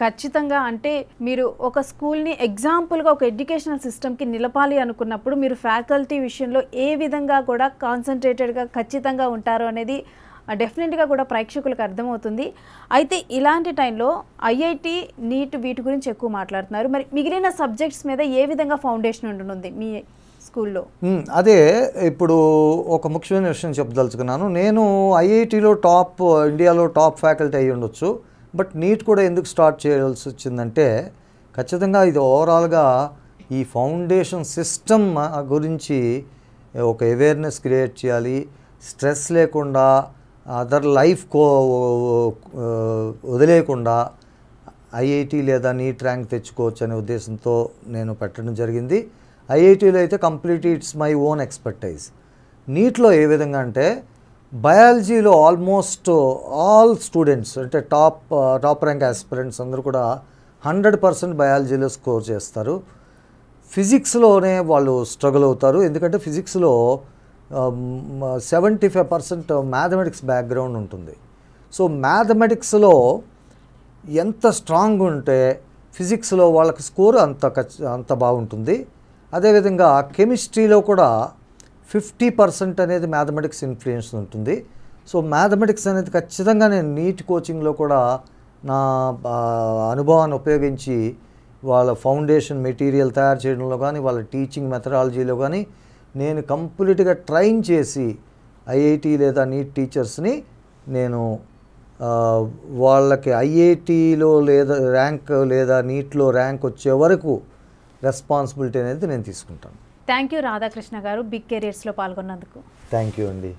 ఖచ్చితంగా అంటే మీరు ఒక స్కూల్ని ఎగ్జాంపుల్గా ఒక ఎడ్యుకేషనల్ సిస్టమ్కి నిలపాలి అనుకున్నప్పుడు మీరు ఫ్యాకల్టీ విషయంలో ఏ విధంగా కూడా కాన్సన్ట్రేటెడ్గా ఖచ్చితంగా ఉంటారు అనేది డెఫినెట్గా కూడా ప్రేక్షకులకు అర్థమవుతుంది. అయితే ఇలాంటి టైంలో ఐఐటి నీట్ వీటి గురించి ఎక్కువ మాట్లాడుతున్నారు. మరి మిగిలిన సబ్జెక్ట్స్ మీద ఏ విధంగా ఫౌండేషన్ ఉంటుంది మీ స్కూల్లో? అదే ఇప్పుడు ఒక ముఖ్యమైన విషయం చెప్పదలుచుకున్నాను. నేను ఐఐటిలో ఇండియాలో టాప్ ఫ్యాకల్టీ అయ్యి ఉండొచ్చు, బట్ నీట్ కూడా ఎందుకు స్టార్ట్ చేయాల్సి వచ్చిందంటే ఖచ్చితంగా ఇది ఓవరాల్గా ఈ ఫౌండేషన్ సిస్టమ్ గురించి ఒక అవేర్నెస్ క్రియేట్ చేయాలి. స్ట్రెస్ లేకుండా అదర్ లైఫ్ వదిలేయకుండా ఐఐటి లేదా నీట్ ర్యాంక్ తెచ్చుకోవచ్చు అనే ఉద్దేశంతో నేను పెట్టడం జరిగింది. ఐఐటీలో అయితే complete it's my own expertise. నీట్లో ఏ విధంగా అంటే బయాలజీలో ఆల్మోస్ట్ ఆల్ స్టూడెంట్స్ అంటే టాప్ ర్యాంక్ ఆస్పిరెంట్స్ అందరూ కూడా 100% బయాలజీలో స్కోర్ చేస్తారు. ఫిజిక్స్లోనే వాళ్ళు స్ట్రగుల్ అవుతారు, ఎందుకంటే ఫిజిక్స్లో 75% మ్యాథమెటిక్స్ బ్యాక్గ్రౌండ్ ఉంటుంది. సో మ్యాథమెటిక్స్లో ఎంత స్ట్రాంగ్ ఉంటే ఫిజిక్స్లో వాళ్ళకి స్కోర్ అంత బాగుంటుంది. అదేవిధంగా కెమిస్ట్రీలో కూడా 50% అనేది మ్యాథమెటిక్స్ ఇన్ఫ్లుయెన్స్ ఉంటుంది. సో మ్యాథమెటిక్స్ అనేది ఖచ్చితంగా నేను నీట్ కోచింగ్లో కూడా నా అనుభవాన్ని ఉపయోగించి వాళ్ళ ఫౌండేషన్ మెటీరియల్ తయారు చేయడంలో కానీ వాళ్ళ టీచింగ్ మెథడాలజీలో కానీ నేను కంప్లీట్గా ట్రైన్ చేసి ఐఐటి లేదా నీట్ టీచర్స్ని నేను వాళ్ళకి ఐఐటిలో లేదా నీట్లో ర్యాంక్ వచ్చే వరకు రెస్పాన్సిబిలిటీ అనేది నేను తీసుకుంటాను. థ్యాంక్ యూ రాధాకృష్ణ గారు, బిగ్ కెరియర్స్లో పాల్గొన్నందుకు. థ్యాంక్ యూ అండి.